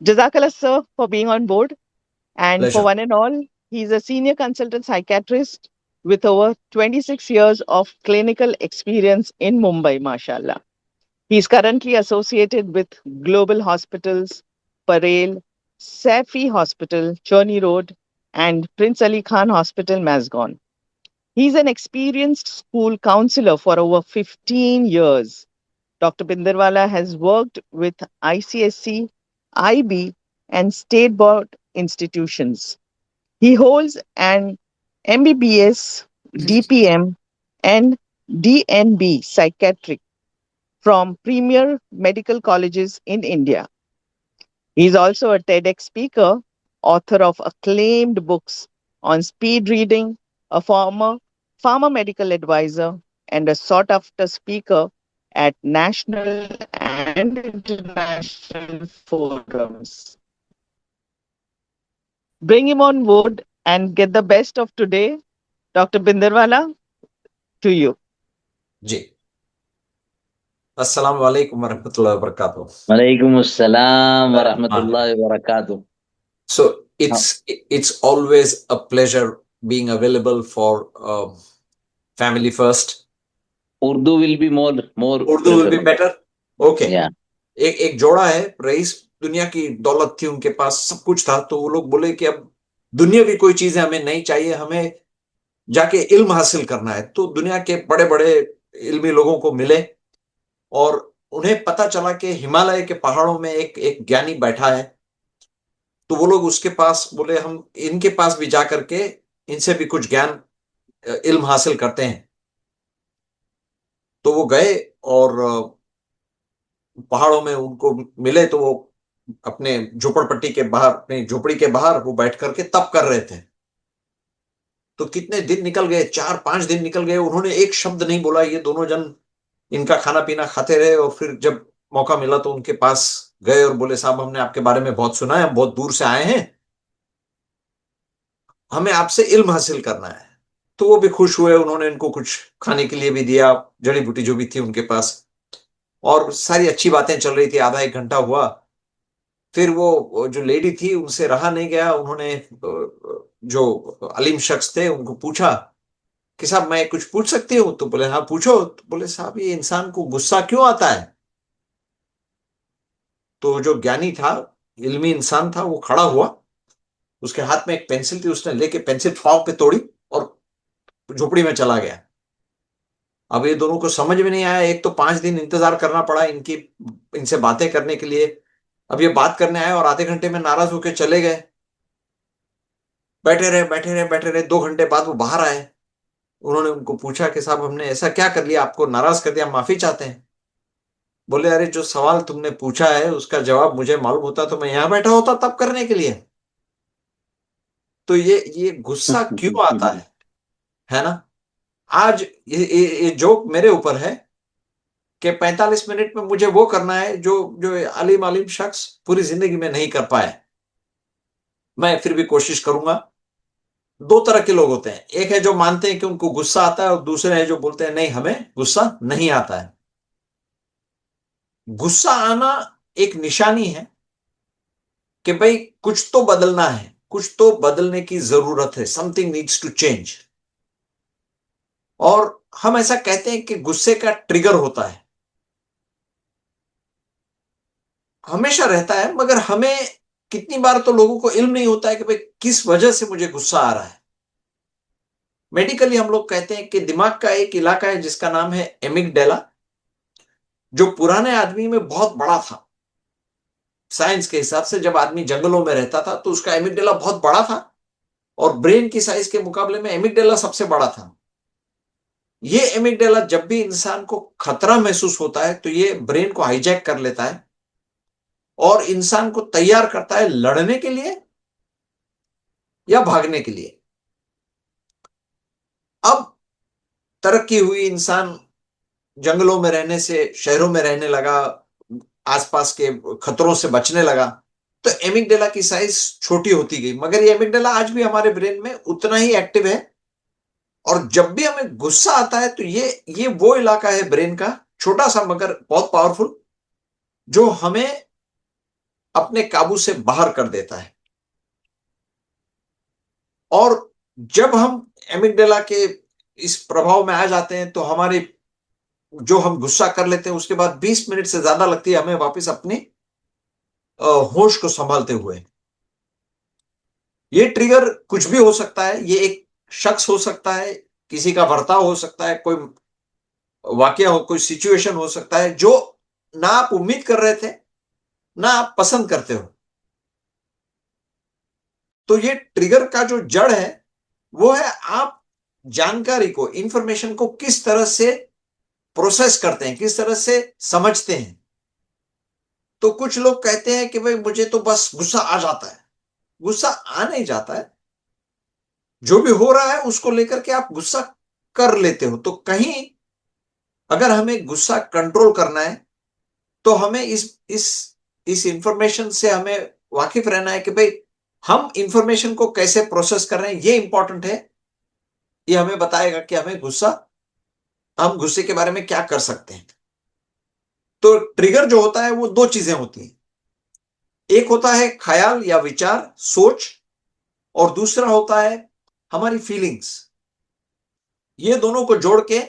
Jazakallah, sir, for being on board. And for Pleasure. one and all, he's a senior consultant psychiatrist with over 26 years of clinical experience in Mumbai, mashallah. He's currently associated with Global Hospitals, Parel, Safi Hospital, Churni Road, and Prince Ali Khan Hospital, Mazgaon. He's an experienced school counselor for over 15 years. Dr. Binderwala has worked with ICSC, IB, and state board institutions. He holds an MBBS, DPM, and DNB psychiatric from premier medical colleges in India. He is also a TEDx speaker, author of acclaimed books on speed reading, a former pharma medical advisor, and a sought after speaker at national and international forums. Bring him on board and get the best of today. Dr. Binderwala, to you. जी, अस्सलाम वालेकुम वरहमतुल्लाहि वबरकातुह. Walaikum assalam wa rahmatullahi wa barakatuh. So it's always a pleasure being available for Family First. Urdu will be more. Urdu will be better. Okay. Yeah. एक जोड़ा है, rice दुनिया की दौलत थी उनके पास, सब कुछ था, तो वो लोग बोले कि अब दुनियावी कोई चीजें हमें नहीं चाहिए, हमें जाके इल्म हासिल करना है. तो दुनिया के बड़े बड़े इल्मी लोगों को मिले और उन्हें पता चला कि हिमालय के पहाड़ों में एक ज्ञानी बैठा है. तो वो लोग उसके पास बोले हम इनके पास भी जा करके इनसे भी कुछ ज्ञान इल्म हासिल करते हैं. तो वो गए और पहाड़ों में उनको मिले. तो वो अपने झोपड़पट्टी के बाहर, अपनी झोपड़ी के बाहर वो बैठ करके तप कर रहे थे. तो कितने दिन निकल गए, 4-5 दिन निकल गए, उन्होंने एक शब्द नहीं बोला. ये दोनों जन इनका खाना पीना खाते रहे और फिर जब मौका मिला तो उनके पास गए और बोले साहब हमने आपके बारे में बहुत सुना है, हम बहुत दूर से आए हैं, हमें आपसे इल्म हासिल करना है. तो वो भी खुश हुए, उन्होंने इनको कुछ खाने के लिए भी दिया, जड़ी बूटी जो भी थी उनके पास, और सारी अच्छी बातें चल रही थी. आधा 1 घंटा हुआ, फिर वो जो लेडी थी उनसे रहा नहीं गया. उन्होंने जो अलीम शख्स थे उनको पूछा कि साहब मैं कुछ पूछ सकती हूँ? तो बोले हाँ पूछो. तो बोले साहब ये इंसान को गुस्सा क्यों आता है? तो जो ज्ञानी था, इल्मी इंसान था, वो खड़ा हुआ, उसके हाथ में एक पेंसिल थी, उसने लेके पेंसिल पांव पे तोड़ी और झोपड़ी में चला गया. अब ये दोनों को समझ में नहीं आया. एक तो 5 दिन इंतजार करना पड़ा इनसे बातें करने के लिए. अब ये बात करने आए और आधे घंटे में नाराज होकर चले गए. बैठे रहे बैठे रहे बैठे रहे. 2 घंटे बाद वो बाहर आए. उन्होंने उनको पूछा कि साहब हमने ऐसा क्या कर लिया, आपको नाराज कर दिया, माफी चाहते हैं? बोले अरे जो सवाल तुमने पूछा है उसका जवाब मुझे मालूम होता तो मैं यहां बैठा होता तब करने के लिए. तो ये गुस्सा क्यों आता है ना? आज ये जोक मेरे ऊपर है कि 45 मिनट में मुझे वो करना है जो जो अलीम शख्स पूरी जिंदगी में नहीं कर पाए. मैं फिर भी कोशिश करूंगा. 2 तरह के लोग होते हैं, एक है जो मानते हैं कि उनको गुस्सा आता है और दूसरे हैं जो बोलते हैं नहीं हमें गुस्सा नहीं आता है. गुस्सा आना एक निशानी है कि भाई कुछ तो बदलना है, कुछ तो बदलने की जरूरत है, समथिंग नीड्स टू चेंज. और हम ऐसा कहते हैं कि गुस्से का ट्रिगर होता है, हमेशा रहता है, मगर हमें कितनी बार तो लोगों को इल्म नहीं होता है कि भाई किस वजह से मुझे गुस्सा आ रहा है. मेडिकली हम लोग कहते हैं कि दिमाग का एक इलाका है जिसका नाम है एमिगडेला, जो पुराने आदमी में बहुत बड़ा था. साइंस के हिसाब से जब आदमी जंगलों में रहता था तो उसका एमिगडेला बहुत बड़ा था और ब्रेन की साइज के मुकाबले में एमिगडेला सबसे बड़ा था. ये एमिगडेला जब भी इंसान को खतरा महसूस होता है तो ये ब्रेन को हाईजैक कर लेता है और इंसान को तैयार करता है लड़ने के लिए या भागने के लिए. अब तरक्की हुई, इंसान जंगलों में रहने से शहरों में रहने लगा, आसपास के खतरों से बचने लगा, तो एमिगडेला की साइज छोटी होती गई. मगर ये एमिगडेला आज भी हमारे ब्रेन में उतना ही एक्टिव है. और जब भी हमें गुस्सा आता है तो ये वो इलाका है ब्रेन का, छोटा सा मगर बहुत पावरफुल, जो हमें अपने काबू से बाहर कर देता है। और जब हम एमिगडाला के इस प्रभाव में आ जाते हैं तो हमारे जो हम गुस्सा कर लेते हैं उसके बाद 20 मिनट से ज्यादा लगती है हमें वापस अपनी होश को संभालते हुए। ये ट्रिगर कुछ भी हो सकता है, ये एक शख्स हो सकता है, किसी का बर्ताव हो सकता है, कोई वाकया हो, कोई सिचुएशन हो सकता है जो ना आप उम्मीद कर रहे थे ना आप पसंद करते हो। तो ये ट्रिगर का जो जड़ है वो है आप जानकारी को, इंफॉर्मेशन को किस तरह से प्रोसेस करते हैं, किस तरह से समझते हैं। तो कुछ लोग कहते हैं कि भाई मुझे तो बस गुस्सा आ जाता है। गुस्सा आ नहीं जाता है, जो भी हो रहा है उसको लेकर के आप गुस्सा कर लेते हो। तो कहीं अगर हमें गुस्सा कंट्रोल करना है तो हमें इस इंफॉर्मेशन से हमें वाकिफ रहना है कि भाई हम इंफॉर्मेशन को कैसे प्रोसेस कर रहे हैं, ये इंपॉर्टेंट है। ये हमें बताएगा कि हम गुस्से के बारे में क्या कर सकते हैं। तो ट्रिगर जो होता है वो दो चीजें होती हैं, एक होता है ख्याल या विचार, सोच, और दूसरा होता है हमारी फीलिंग्स। ये दोनों को जोड़ के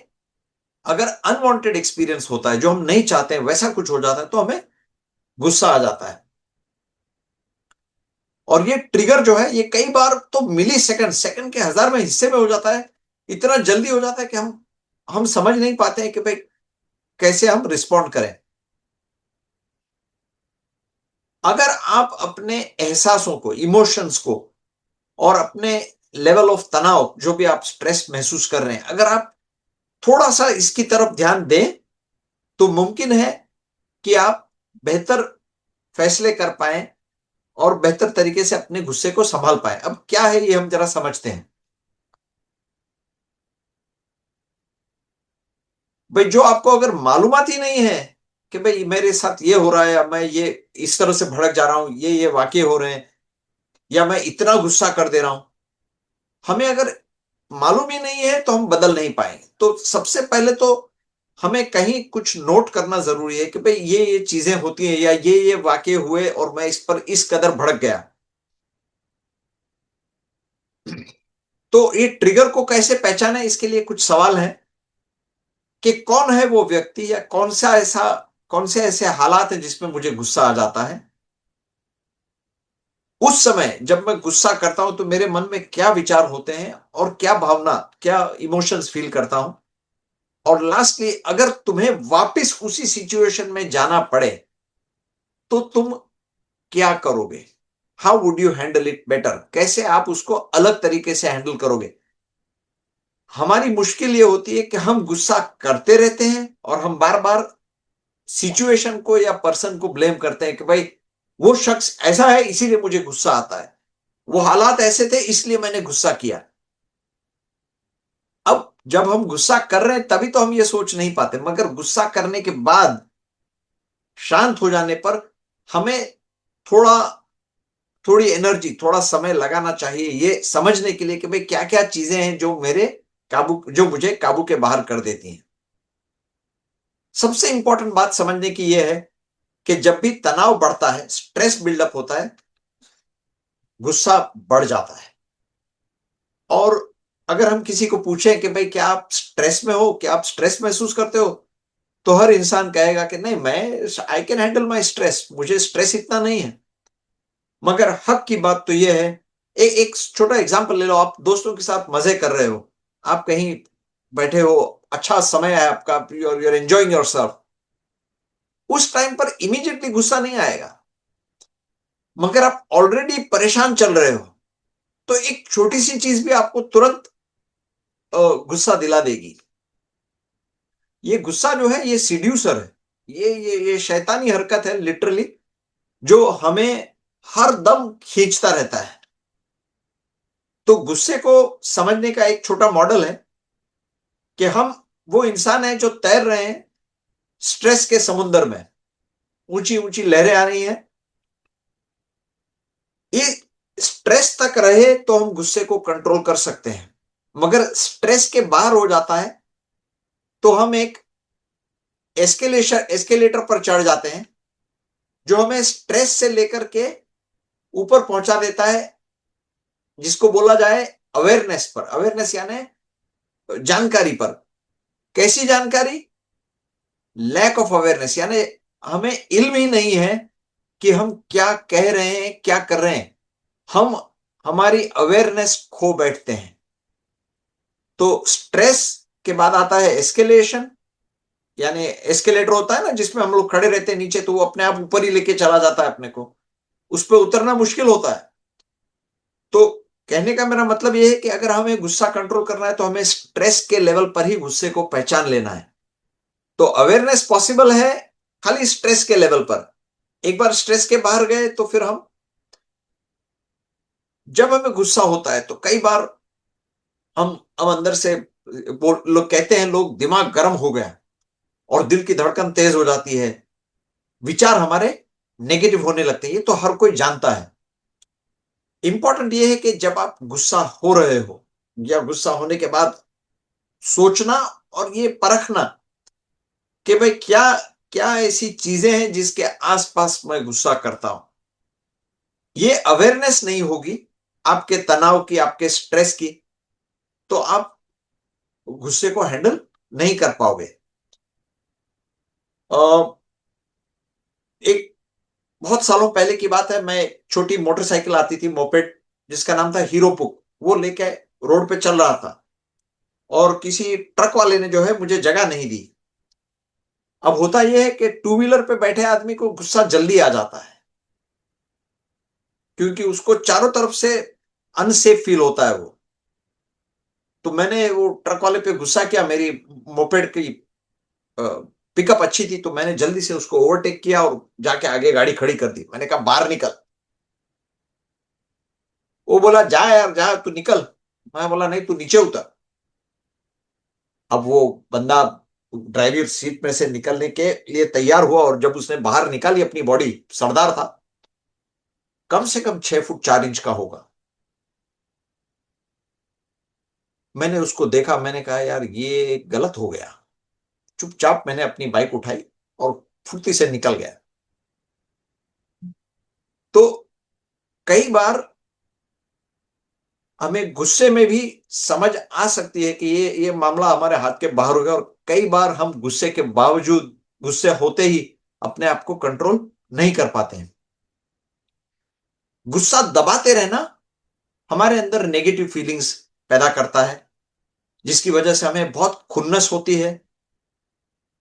अगर अनवांटेड एक्सपीरियंस होता है, जो हम नहीं चाहते हैं, वैसा कुछ हो जाता है तो हमें गुस्सा आ जाता है। और ये ट्रिगर जो है ये कई बार तो मिली सेकंड, सेकंड के हजारवें हिस्से में हो जाता है। इतना जल्दी हो जाता है कि हम समझ नहीं पाते हैं कि भाई कैसे हम रिस्पॉन्ड करें। अगर आप अपने एहसासों को, इमोशंस को, और अपने लेवल ऑफ तनाव, जो भी आप स्ट्रेस महसूस कर रहे हैं, अगर आप थोड़ा सा इसकी तरफ ध्यान दें तो मुमकिन है कि आप बेहतर फैसले कर पाए और बेहतर तरीके से अपने गुस्से को संभाल पाए। अब क्या है ये हम जरा समझते हैं। भाई जो आपको अगर मालूमात ही नहीं है कि भाई मेरे साथ ये हो रहा है, या मैं ये इस तरह से भड़क जा रहा हूं, ये वाकये हो रहे हैं, या मैं इतना गुस्सा कर दे रहा हूं, हमें अगर मालूम ही नहीं है तो हम बदल नहीं पाएंगे। तो सबसे पहले तो हमें कहीं कुछ नोट करना जरूरी है कि भाई ये चीजें होती हैं, या ये वाकये हुए और मैं इस पर इस कदर भड़क गया। तो ये ट्रिगर को कैसे पहचाने, इसके लिए कुछ सवाल हैं कि कौन है वो व्यक्ति, या कौन से ऐसे हालात हैं जिसमें मुझे गुस्सा आ जाता है। उस समय जब मैं गुस्सा करता हूं तो मेरे मन में क्या विचार होते हैं और क्या भावना, क्या इमोशंस फील करता हूं। और लास्टली अगर तुम्हें वापस उसी सिचुएशन में जाना पड़े तो तुम क्या करोगे, how would you handle it better, कैसे आप उसको अलग तरीके से हैंडल करोगे। हमारी मुश्किल ये होती है कि हम गुस्सा करते रहते हैं और हम बार बार सिचुएशन को या पर्सन को ब्लेम करते हैं कि भाई वो शख्स ऐसा है इसीलिए मुझे गुस्सा आता है, वो हालात ऐसे थे इसलिए मैंने गुस्सा किया। अब जब हम गुस्सा कर रहे हैं तभी तो हम ये सोच नहीं पाते, मगर गुस्सा करने के बाद शांत हो जाने पर हमें थोड़ा थोड़ी एनर्जी, थोड़ा समय लगाना चाहिए ये समझने के लिए कि भाई क्या क्या चीजें हैं जो मुझे काबू के बाहर कर देती हैं। सबसे इंपॉर्टेंट बात समझने की यह है कि जब भी तनाव बढ़ता है, स्ट्रेस बिल्डअप होता है, गुस्सा बढ़ जाता है। और अगर हम किसी को पूछें कि भाई क्या आप स्ट्रेस में हो, क्या आप स्ट्रेस महसूस करते हो, तो हर इंसान कहेगा कि नहीं, मैं I can handle my stress, मुझे स्ट्रेस इतना नहीं है। मगर हक की बात तो यह है, एक छोटा एग्जांपल ले लो। आप दोस्तों के साथ मजे कर रहे हो, आप कहीं बैठे हो, अच्छा समय है आपका, यूर एंजॉइंग योरसेल्फ। उस टाइम पर इमीडिएटली गुस्सा नहीं आएगा, मगर आप ऑलरेडी परेशान चल रहे हो तो एक छोटी सी चीज भी आपको तुरंत गुस्सा दिला देगी। ये गुस्सा जो है ये सीड्यूसर है, ये शैतानी हरकत है लिटरली, जो हमें हर दम खींचता रहता है। तो गुस्से को समझने का एक छोटा मॉडल है कि हम वो इंसान हैं जो तैर रहे हैं स्ट्रेस के समुद्र में, ऊंची ऊंची लहरें आ रही हैं। ये स्ट्रेस तक रहे तो हम गुस्से को कंट्रोल कर सकते हैं, मगर स्ट्रेस के बाहर हो जाता है तो हम एक एस्केलेटर पर चढ़ जाते हैं जो हमें स्ट्रेस से लेकर के ऊपर पहुंचा देता है, जिसको बोला जाए अवेयरनेस पर। अवेयरनेस यानी जानकारी पर। कैसी जानकारी? लैक ऑफ अवेयरनेस, यानी हमें इल्म ही नहीं है कि हम क्या कह रहे हैं, क्या कर रहे हैं। हम हमारी अवेयरनेस खो बैठते हैं। तो स्ट्रेस के बाद आता है एस्केलेशन, यानी एस्केलेटर होता है ना जिसमें हम लोग खड़े रहते हैं नीचे, तो वो अपने आप ऊपर ही लेके चला जाता है अपने को, उस पर उतरना मुश्किल होता है। तो कहने का मेरा मतलब यह है कि अगर हमें गुस्सा कंट्रोल करना है तो हमें स्ट्रेस के लेवल पर ही गुस्से को पहचान लेना है। तो अवेयरनेस पॉसिबल है खाली स्ट्रेस के लेवल पर। एक बार स्ट्रेस के बाहर गए तो फिर हम, जब हमें गुस्सा होता है तो कई बार हम अंदर से, लोग कहते हैं, लोग दिमाग गर्म हो गया और दिल की धड़कन तेज हो जाती है, विचार हमारे नेगेटिव होने लगते हैं। ये तो हर कोई जानता है। इंपॉर्टेंट ये है कि जब आप गुस्सा हो रहे हो या गुस्सा होने के बाद सोचना और ये परखना कि भाई क्या क्या ऐसी चीजें हैं जिसके आसपास मैं गुस्सा करता हूं। ये अवेयरनेस नहीं होगी आपके तनाव की, आपके स्ट्रेस की, तो आप गुस्से को हैंडल नहीं कर पाओगे। एक बहुत सालों पहले की बात है, मैं छोटी मोटरसाइकिल आती थी, मोपेड, जिसका नाम था हीरो पुक, वो लेके रोड पे चल रहा था और किसी ट्रक वाले ने जो है मुझे जगह नहीं दी। अब होता यह है कि टू व्हीलर पे बैठे आदमी को गुस्सा जल्दी आ जाता है क्योंकि उसको चारों तरफ से अनसेफ फील होता है वो। तो मैंने वो ट्रक वाले पे गुस्सा किया। मेरी मोपेड की पिकअप अच्छी थी तो मैंने जल्दी से उसको ओवरटेक किया और जाके आगे गाड़ी खड़ी कर दी। मैंने कहा बाहर निकल। वो बोला जा यार जा, तू निकल। मैं बोला नहीं, तू नीचे उतर। अब वो बंदा ड्राइवर सीट में से निकलने के लिए तैयार हुआ और जब उसने बाहर निकाली अपनी बॉडी, सरदार था, कम से कम 6 फुट 4 इंच का होगा। मैंने उसको देखा, मैंने कहा यार ये गलत हो गया। चुपचाप मैंने अपनी बाइक उठाई और फुर्ती से निकल गया। तो कई बार हमें गुस्से में भी समझ आ सकती है कि ये मामला हमारे हाथ के बाहर हो गया, और कई बार हम गुस्से के बावजूद, गुस्से होते ही अपने आप को कंट्रोल नहीं कर पाते हैं। गुस्सा दबाते रहना हमारे अंदर नेगेटिव फीलिंग्स पैदा करता है, जिसकी वजह से हमें बहुत खुन्नस होती है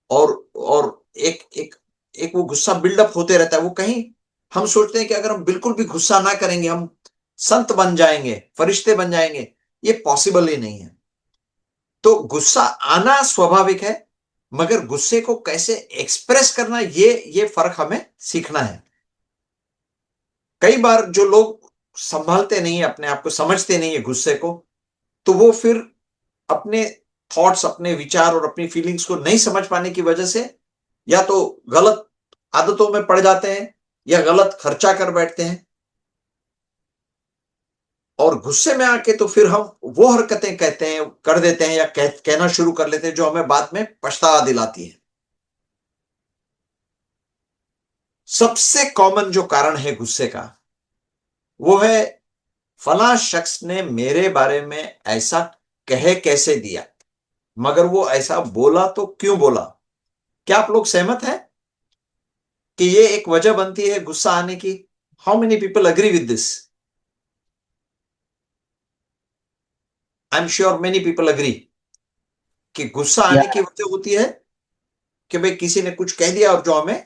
और एक एक एक वो गुस्सा बिल्डअप होते रहता है। वो कहीं हम सोचते हैं कि अगर हम बिल्कुल भी गुस्सा ना करेंगे हम संत बन जाएंगे, फरिश्ते बन जाएंगे। ये पॉसिबल ही नहीं है। तो गुस्सा आना स्वाभाविक है, मगर गुस्से को कैसे एक्सप्रेस करना, ये फर्क हमें सीखना है। कई बार जो लोग संभालते नहीं है अपने आप को, समझते नहीं है गुस्से को, तो वो फिर अपने थॉट्स, अपने विचार और अपनी फीलिंग्स को नहीं समझ पाने की वजह से या तो गलत आदतों में पड़ जाते हैं या गलत खर्चा कर बैठते हैं, और गुस्से में आके तो फिर हम वो हरकतें कहते हैं, कर देते हैं या कहना शुरू कर लेते हैं जो हमें बाद में पछतावा दिलाती है। सबसे कॉमन जो कारण है गुस्से का, वो है फला शख्स ने मेरे बारे में ऐसा कह कैसे दिया, मगर वो ऐसा बोला तो क्यों बोला। क्या आप लोग सहमत हैं कि ये एक वजह बनती है गुस्सा आने की? How many people agree with this? I am sure many people agree कि गुस्सा आने की वजह होती है कि भाई किसी ने कुछ कह दिया और जो हमें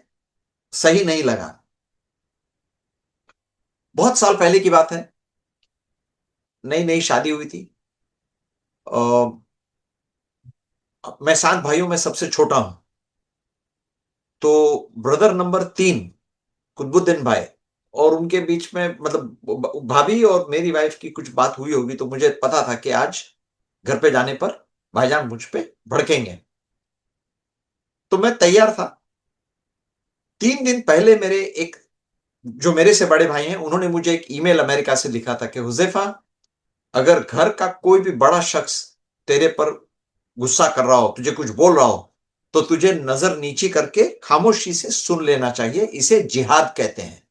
सही नहीं लगा। बहुत साल पहले की बात है, नई नई शादी हुई थी। मैं 7 भाइयों में सबसे छोटा हूं। तो ब्रदर नंबर 3 कुतुबुद्दीन भाई, और उनके बीच में मतलब भाभी और मेरी वाइफ की कुछ बात हुई होगी, तो मुझे पता था कि आज घर पे जाने पर भाईजान मुझ पे भड़केंगे। तो मैं तैयार था। 3 दिन पहले मेरे एक, जो मेरे से बड़े भाई हैं, उन्होंने मुझे एक ईमेल अमेरिका से लिखा था कि हुजैफा, अगर घर का कोई भी बड़ा शख्स तेरे पर गुस्सा कर रहा हो, तुझे कुछ बोल रहा हो, तो तुझे नजर नीची करके खामोशी से सुन लेना चाहिए, इसे जिहाद कहते हैं।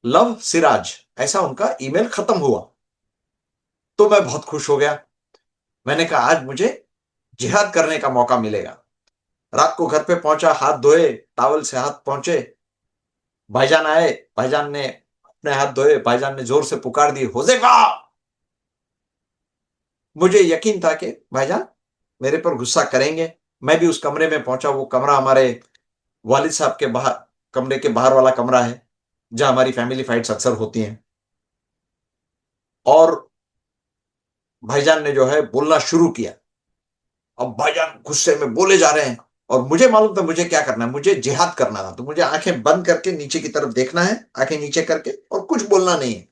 लव सिराज, ऐसा उनका ईमेल खत्म हुआ। तो मैं बहुत खुश हो गया। मैंने कहा आज मुझे जिहाद करने का मौका मिलेगा। रात को घर पे पहुंचा, हाथ धोए, टॉवल से हाथ पहुंचे, भाईजान आए, भाईजान ने अपने हाथ धोए, भाईजान ने जोर से पुकार दी, हुज़ैफा। मुझे यकीन था कि भाईजान मेरे पर गुस्सा करेंगे। मैं भी उस कमरे में पहुंचा। वो कमरा हमारे वालिद साहब के बाहर, कमरे के बाहर वाला कमरा है जहां हमारी फैमिली फाइट्स अक्सर होती हैं। और भाईजान ने जो है बोलना शुरू किया। अब भाईजान गुस्से में बोले जा रहे हैं और मुझे मालूम था मुझे क्या करना है, मुझे जिहाद करना था। तो मुझे आंखें बंद करके नीचे की तरफ देखना है, आंखें नीचे करके, और कुछ बोलना नहीं है।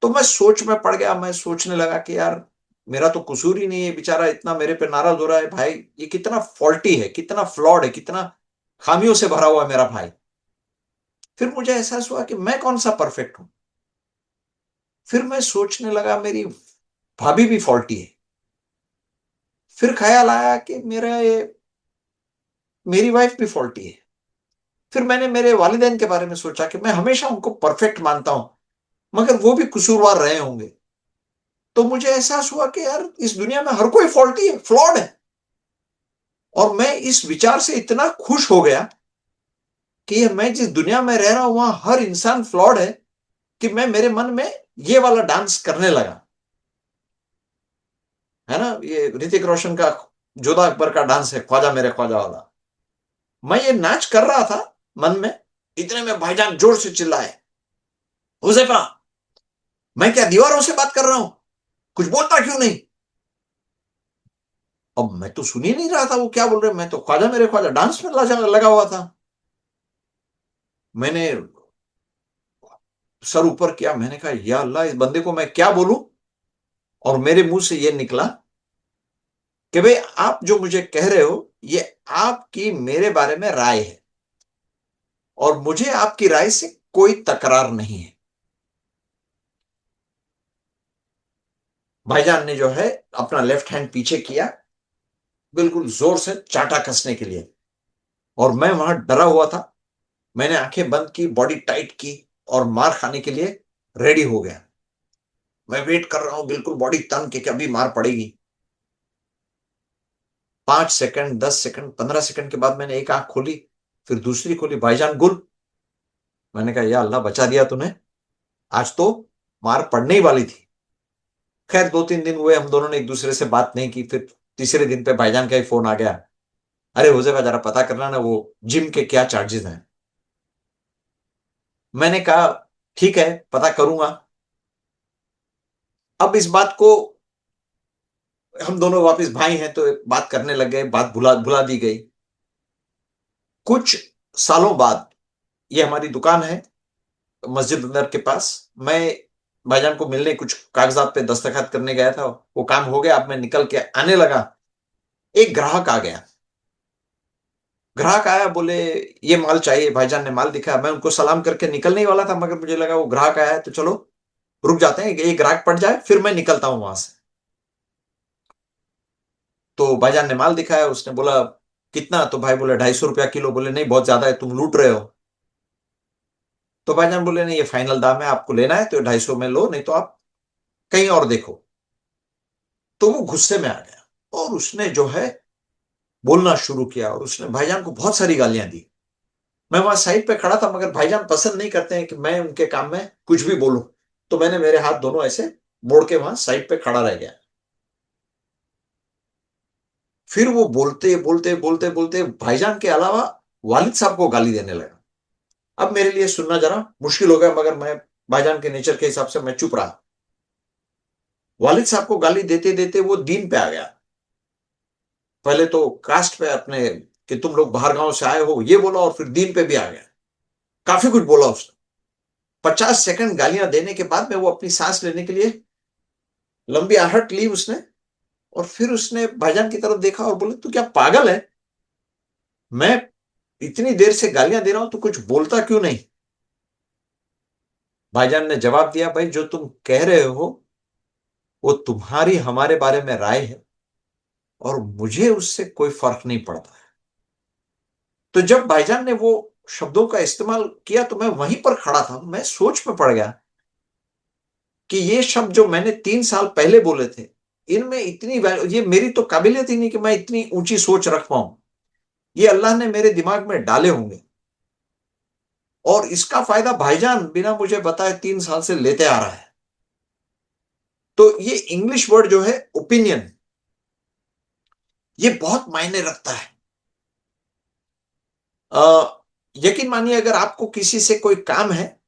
तो मैं सोच में पड़ गया। मैं सोचने लगा कि यार मेरा तो कसूर ही नहीं है, बेचारा इतना मेरे पे नाराज हो रहा है। भाई ये कितना फॉल्टी है, कितना फ्लॉड है, कितना खामियों से भरा हुआ है मेरा भाई। फिर मुझे एहसास हुआ कि मैं कौन सा परफेक्ट हूं। फिर मैं सोचने लगा मेरी भाभी भी फॉल्टी है। फिर ख्याल आया कि मेरी वाइफ भी फॉल्टी है। फिर मैंने मेरे वालिदैन के बारे में सोचा कि मैं हमेशा उनको परफेक्ट मानता हूं, मगर वो भी कसूरवार रहे होंगे। तो मुझे एहसास हुआ कि यार इस दुनिया में हर कोई फॉल्टी है, फ्लॉड है। और मैं इस विचार से इतना खुश हो गया कि मैं जिस दुनिया में रह रहा हूं वहां हर इंसान फ्लॉड है, कि मैं मेरे मन में ये वाला डांस करने लगा। है ना, ये ऋतिक रोशन का जोधा अकबर का डांस है, ख्वाजा मेरे ख्वाजा वाला। मैं ये नाच कर रहा था मन में। इतने में भाईजान जोर से चिल्लाए, हुज़ैफा मैं क्या दीवारों से बात कर रहा हूं, कुछ बोलता क्यों नहीं। अब मैं तो सुन ही नहीं रहा था वो क्या बोल रहे। मैं तो ख्वाजा मेरे ख्वाजा डांस में लगा हुआ था। मैंने सर ऊपर किया, मैंने कहा या अल्लाह इस बंदे को मैं क्या बोलूं। और मेरे मुंह से ये निकला कि भाई आप जो मुझे कह रहे हो ये आपकी मेरे बारे में राय है, और मुझे आपकी राय से कोई तकरार नहीं है। भाईजान ने जो है अपना लेफ्ट हैंड पीछे किया, बिल्कुल जोर से चांटा कसने के लिए। और मैं वहां डरा हुआ था। मैंने आंखें बंद की, बॉडी टाइट की, और मार खाने के लिए रेडी हो गया। मैं वेट कर रहा हूं, बिल्कुल बॉडी तंग के अभी मार पड़ेगी। 5 सेकंड, 10 सेकंड, 15 सेकंड के बाद मैंने एक आंख खोली, फिर दूसरी खोली, भाईजान गुल। मैंने कहा या अल्लाह बचा दिया तूने, आज तो मार पड़ने ही वाली थी। खैर 2-3 दिन हुए, हम दोनों ने एक दूसरे से बात नहीं की। फिर तीसरे दिन पे भाईजान का ही फोन आ गया, अरे हुज़ैफा जरा पता करना ना वो जिम के क्या चार्जेस हैं। मैंने कहा ठीक है पता करूंगा। अब इस बात को, हम दोनों वापस भाई हैं तो बात करने लग गए, बात भुला भुला दी गई। कुछ सालों बाद, ये हमारी दुकान है मस्जिद अंदर के पास, मैं भाईजान को मिलने कुछ कागजात पे दस्तखत करने गया था। वो काम हो गया, अब मैं निकल के आने लगा। एक ग्राहक आ गया। ग्राहक आया, बोले ये माल चाहिए। भाईजान ने माल दिखाया, मैं उनको सलाम करके निकलने ही वाला था, मगर मुझे लगा वो ग्राहक आया है तो चलो रुक जाते हैं, ये ग्राहक पड़ जाए फिर मैं निकलता हूं वहां से। तो भाईजान ने माल दिखाया, उसने बोला कितना, तो भाई बोले 250 रुपया किलो। बोले नहीं बहुत ज्यादा है, तुम लूट रहे हो। तो भाईजान बोले नहीं ये फाइनल दाम है, आपको लेना है तो 250 में लो, नहीं तो आप कहीं और देखो। तो वो गुस्से में आ गया और उसने जो है बोलना शुरू किया, और उसने भाईजान को बहुत सारी गालियां दी। मैं वहां साइड पे खड़ा था, मगर भाईजान पसंद नहीं करते हैं कि मैं उनके काम में कुछ भी बोलूं। तो मैंने मेरे हाथ दोनों ऐसे मोड़ के वहां साइड पे खड़ा रह गया। फिर वो बोलते बोलते बोलते बोलते भाईजान के अलावा वालिद साहब को गाली देने लगा। अब मेरे लिए सुनना जरा मुश्किल हो गया, मगर मैं भाईजान के नेचर के हिसाब से मैं चुप रहा। वालिद साहब को गाली देते देते वो दीन पे आ गया। पहले तो कास्ट पे अपने, कि तुम लोग बाहर गांव से आए हो ये बोला, और फिर दीन पे भी आ गया। काफी कुछ बोला उसने। 50 सेकंड गालियां देने के बाद में वो अपनी सांस लेने के लिए लंबी आहट ली उसने। और फिर उसने भाईजान की तरफ देखा और बोले तू क्या पागल है, मैं इतनी देर से गालियां दे रहा हूं, तू कुछ बोलता क्यों नहीं। भाईजान ने जवाब दिया, भाई जो तुम कह रहे हो वो तुम्हारी हमारे बारे में राय है, और मुझे उससे कोई फर्क नहीं पड़ता है। तो जब भाईजान ने वो शब्दों का इस्तेमाल किया तो मैं वहीं पर खड़ा था, मैं सोच में पड़ गया कि ये शब्द जो मैंने 3 साल पहले बोले थे, इनमें इतनी ये मेरी तो काबिलियत ही नहीं कि मैं इतनी ऊंची सोच रख पाऊं। ये अल्लाह ने मेरे दिमाग में डाले होंगे और इसका फायदा भाईजान बिना मुझे बताए 3 साल से लेते आ रहा है। तो ये इंग्लिश वर्ड जो है ओपिनियन, ये बहुत मायने रखता है। यकीन मानिए, अगर आपको किसी से कोई काम है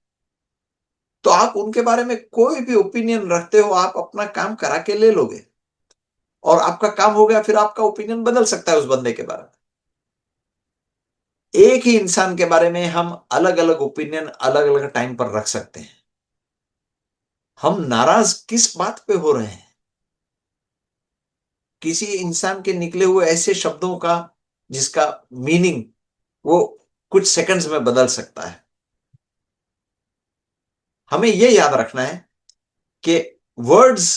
तो आप उनके बारे में कोई भी ओपिनियन रखते हो, आप अपना काम करा के ले लोगे और आपका काम हो गया, फिर आपका ओपिनियन बदल सकता है उस बंदे के बारे में। एक ही इंसान के बारे में हम अलग अलग ओपिनियन अलग अलग टाइम पर रख सकते हैं। हम नाराज किस बात पे हो रहे हैं? किसी इंसान के निकले हुए ऐसे शब्दों का जिसका मीनिंग वो कुछ सेकंड्स में बदल सकता है। हमें यह याद रखना है कि words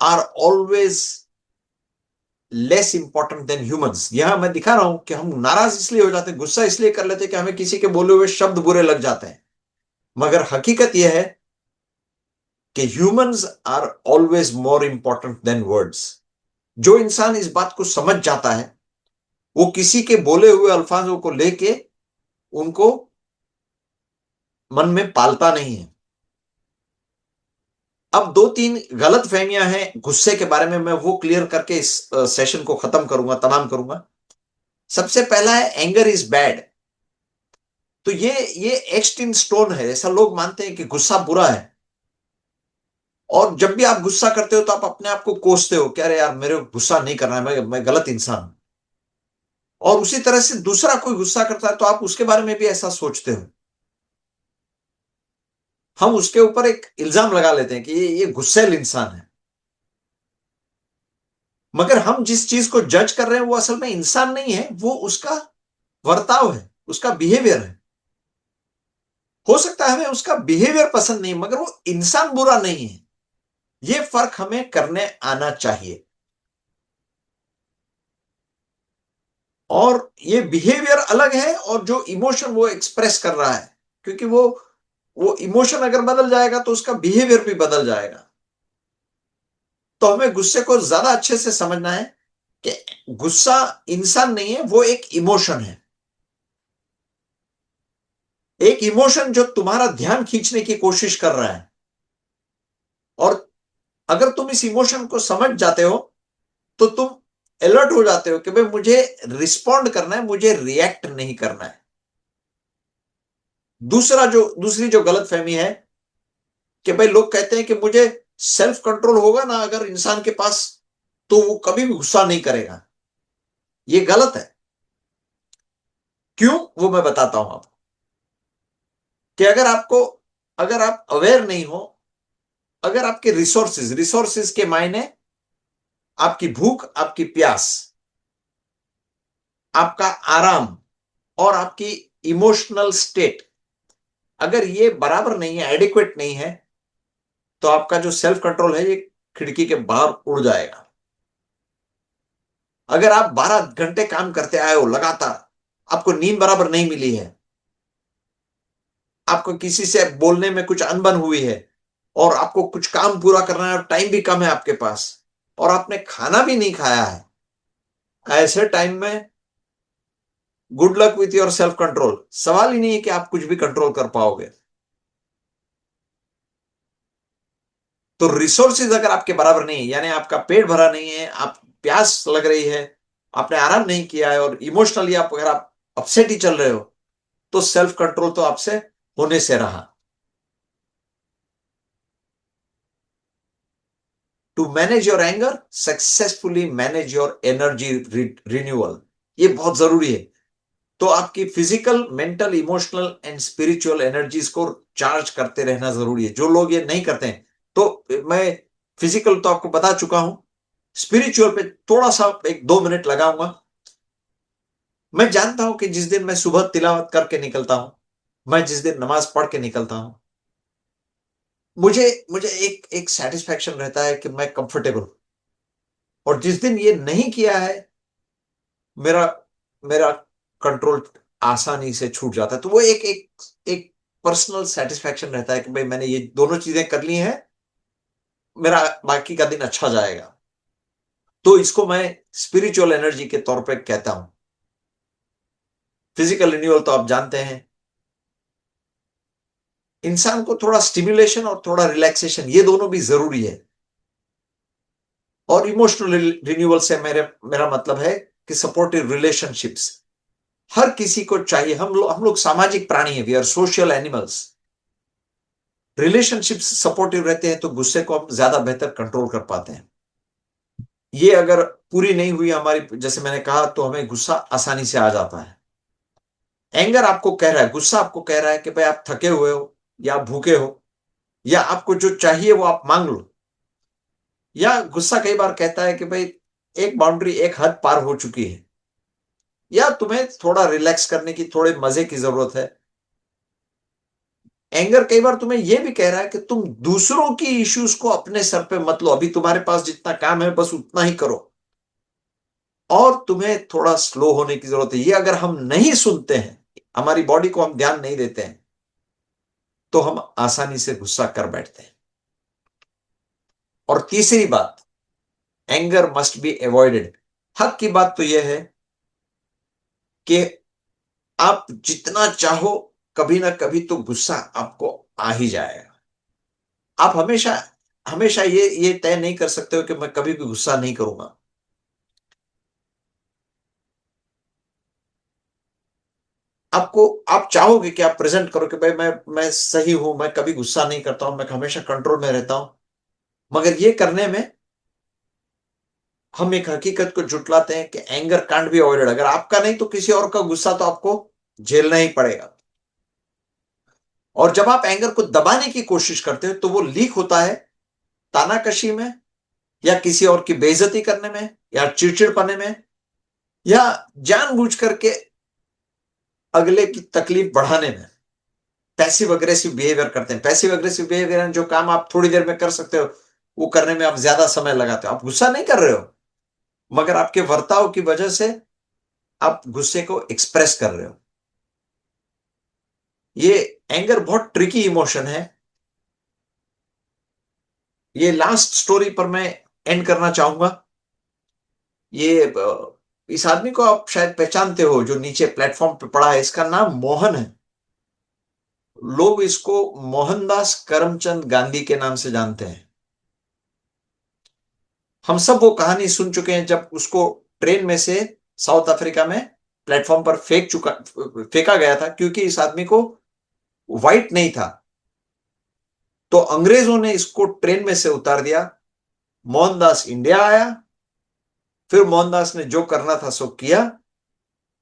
are always less important than humans. यहां मैं दिखा रहा हूं कि हम नाराज इसलिए हो जाते हैं, गुस्सा इसलिए कर लेते हैं कि हमें किसी के बोले हुए शब्द बुरे लग जाते हैं, मगर हकीकत यह है कि humans are always more important than words. जो इंसान इस बात को समझ जाता है वो किसी के बोले हुए अल्फाजों को लेके उनको मन में पालता नहीं है। अब 2-3 गलत फहमियां हैं गुस्से के बारे में, मैं वो क्लियर करके इस सेशन को खत्म करूंगा, तमाम करूंगा। सबसे पहला है एंगर इज बैड। तो ये एच्ड इन स्टोन है, ऐसा लोग मानते हैं कि गुस्सा बुरा है। और जब भी आप गुस्सा करते हो तो आप अपने आप को कोसते हो कि अरे यार मेरे को गुस्सा नहीं करना है, मैं गलत इंसान हूं। और उसी तरह से दूसरा कोई गुस्सा करता है तो आप उसके बारे में भी ऐसा सोचते हो। हम उसके ऊपर एक इल्जाम लगा लेते हैं कि ये गुस्सैल इंसान है, मगर हम जिस चीज को जज कर रहे हैं वो असल में इंसान नहीं है, वो उसका वर्ताव है, उसका बिहेवियर है। हो सकता है हमें उसका बिहेवियर पसंद नहीं, मगर वो इंसान बुरा नहीं है। ये फर्क हमें करने आना चाहिए। और ये बिहेवियर अलग है और जो इमोशन वो एक्सप्रेस कर रहा है, क्योंकि वो इमोशन अगर बदल जाएगा तो उसका बिहेवियर भी बदल जाएगा। तो हमें गुस्से को ज्यादा अच्छे से समझना है कि गुस्सा इंसान नहीं है, वो एक इमोशन है। एक इमोशन जो तुम्हारा ध्यान खींचने की कोशिश कर रहा है। और अगर तुम इस इमोशन को समझ जाते हो तो तुम अलर्ट हो जाते हो कि भाई मुझे रिस्पॉन्ड करना है, मुझे रिएक्ट नहीं करना है। दूसरी जो गलत फहमी है कि भाई लोग कहते हैं कि मुझे सेल्फ कंट्रोल होगा ना अगर इंसान के पास, तो वो कभी भी गुस्सा नहीं करेगा। ये गलत है। क्यों, वो मैं बताता हूं आपको। कि अगर आप अवेयर नहीं हो, अगर आपके रिसोर्सेज के मायने आपकी भूख, आपकी प्यास, आपका आराम और आपकी इमोशनल स्टेट अगर ये बराबर नहीं है, एडिक्वेट नहीं है, तो आपका जो सेल्फ कंट्रोल है ये खिड़की के बाहर उड़ जाएगा। अगर आप 12 घंटे काम करते आए हो लगातार, आपको नींद बराबर नहीं मिली है, आपको किसी से बोलने में कुछ अनबन हुई है और आपको कुछ काम पूरा करना है और टाइम भी कम है आपके पास, और आपने खाना भी नहीं खाया है, ऐसे टाइम में good luck with your self control. सवाल ही नहीं है कि आप कुछ भी कंट्रोल कर पाओगे। तो रिसोर्सेज अगर आपके बराबर नहीं है, यानी आपका पेट भरा नहीं है, आप प्यास लग रही है, आपने आराम नहीं किया है और इमोशनली अगर आप अपसेट ही चल रहे हो, तो सेल्फ कंट्रोल तो आपसे होने से रहा। To manage your anger, successfully manage your energy renewal. ये बहुत जरूरी है। तो आपकी physical, mental, emotional and spiritual energies को चार्ज करते रहना जरूरी है। जो लोग ये नहीं करते हैं, तो मैं फिजिकल तो आपको बता चुका हूं, स्पिरिचुअल पे थोड़ा सा 1-2 मिनट लगाऊंगा। मैं जानता हूं कि जिस दिन मैं सुबह तिलावत करके निकलता हूं, मैं जिस दिन नमाज पढ़ के निकलता हूं, मुझे मुझे एक एक सेटिस्फैक्शन रहता है कि मैं कंफर्टेबल। और जिस दिन ये नहीं किया है, मेरा मेरा कंट्रोल आसानी से छूट जाता है। तो वो एक एक एक पर्सनल सेटिस्फैक्शन रहता है कि भाई मैंने ये दोनों चीजें कर ली हैं, मेरा बाकी का दिन अच्छा जाएगा। तो इसको मैं स्पिरिचुअल एनर्जी के तौर पे कहता हूं। फिजिकल रिन्यूअल तो आप जानते हैं, इंसान को थोड़ा स्टिमुलेशन और थोड़ा रिलैक्सेशन, ये दोनों भी जरूरी है। और इमोशनल रिन्यूअल से मेरा मतलब है कि सपोर्टिव रिलेशनशिप्स हर किसी को चाहिए। हम लोग सामाजिक प्राणी हैं, we are social animals. Relationships supportive रहते हैं तो गुस्से को हम ज्यादा बेहतर कंट्रोल कर पाते हैं। ये अगर पूरी नहीं हुई हमारी, जैसे मैंने कहा, तो हमें गुस्सा आसानी से आ जाता है। एंगर आपको कह रहा है, गुस्सा आपको कह रहा है कि भाई आप थके हुए हो, या आप भूखे हो, या आपको जो चाहिए वो आप मांग लो। या गुस्सा कई बार कहता है कि भाई एक बाउंड्री, एक हद पार हो चुकी है, या तुम्हें थोड़ा रिलैक्स करने की, थोड़े मजे की जरूरत है। एंगर कई बार तुम्हें यह भी कह रहा है कि तुम दूसरों की इश्यूज को अपने सर पे मत लो, अभी तुम्हारे पास जितना काम है बस उतना ही करो, और तुम्हें थोड़ा स्लो होने की जरूरत है। ये अगर हम नहीं सुनते हैं, हमारी बॉडी को हम ध्यान नहीं देते हैं, तो हम आसानी से गुस्सा कर बैठते हैं। और तीसरी बात, एंगर मस्ट बी अवॉइडेड। हक की बात तो यह है कि आप जितना चाहो, कभी ना कभी तो गुस्सा आपको आ ही जाएगा। आप हमेशा हमेशा ये तय नहीं कर सकते हो कि मैं कभी भी गुस्सा नहीं करूंगा। आप चाहोगे कि आप प्रेजेंट करो कि भाई मैं सही हूं, मैं कभी गुस्सा नहीं करता हूं, मैं हमेशा कंट्रोल में रहता हूं। मगर ये करने में हम एक हकीकत को जुटलाते हैं कि एंगर कांट बी अवॉइडेड। अगर आपका नहीं तो किसी और का गुस्सा तो आपको झेलना ही पड़ेगा। और जब आप एंगर को दबाने की कोशिश करते हो तो वो लीक होता है तानाकशी में, या किसी और की बेइज्जती करने में, या चिड़चिड़पने में, या जानबूझ करके अगले की तकलीफ बढ़ाने में। पैसिव अग्रेसिव बिहेवियर करते हैं। पैसिव अग्रेसिव बिहेवियर जो काम आप थोड़ी देर में कर सकते हो, वो करने में आप ज्यादा समय लगाते हो। आप गुस्सा नहीं कर रहे हो, मगर आपके वर्ताव की वजह से आप गुस्से को एक्सप्रेस कर रहे हो। ये एंगर बहुत ट्रिकी इमोशन है। ये लास्ट स्टोरी पर मैं एंड करना चाहूंगा। ये इस आदमी को आप शायद पहचानते हो, जो नीचे प्लेटफॉर्म पे पड़ा है। इसका नाम मोहन है। लोग इसको मोहनदास करमचंद गांधी के नाम से जानते हैं। हम सब वो कहानी सुन चुके हैं जब उसको ट्रेन में से साउथ अफ्रीका में प्लेटफॉर्म पर फेंका गया था, क्योंकि इस आदमी को व्हाइट नहीं था। तो अंग्रेजों ने इसको ट्रेन में से उतार दिया। मोहनदास इंडिया आया, फिर मोहनदास ने जो करना था सो किया,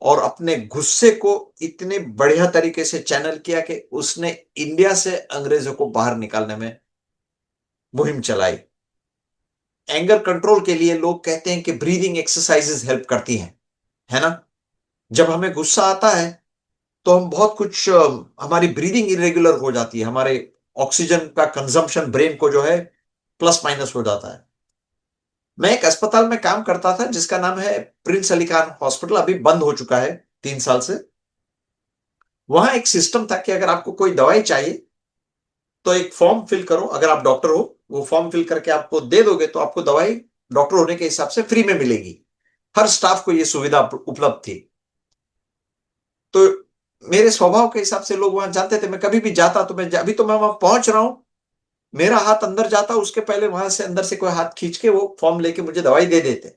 और अपने गुस्से को इतने बढ़िया तरीके से चैनल किया कि उसने इंडिया से अंग्रेजों को बाहर निकालने में मुहिम चलाई। एंगर कंट्रोल के लिए लोग कहते हैं कि ब्रीदिंग एक्सरसाइजेस हेल्प करती हैं, है ना। जब हमें गुस्सा आता है तो हम बहुत कुछ, हमारी ब्रीदिंग इरेगुलर हो जाती है, हमारे ऑक्सीजन का कंजम्पशन ब्रेन को जो है प्लस माइनस हो जाता है। मैं एक अस्पताल में काम करता था जिसका नाम है प्रिंस अली खान हॉस्पिटल, अभी बंद हो चुका है 3 साल से। वहां एक सिस्टम था कि अगर आपको कोई दवाई चाहिए तो एक फॉर्म फिल करो, अगर आप डॉक्टर हो वो फॉर्म फिल करके आपको दे दोगे तो आपको दवाई डॉक्टर होने के हिसाब से फ्री में मिलेगी। हर स्टाफ को यह सुविधा उपलब्ध थी। तो मेरे स्वभाव के हिसाब से लोग वहां जाते थे। मैं कभी भी जाता तो अभी तो मैं वहां पहुंच रहा हूं, मेरा हाथ अंदर जाता, उसके पहले वहां से अंदर से कोई हाथ खींच के वो फॉर्म लेके मुझे दवाई दे देते।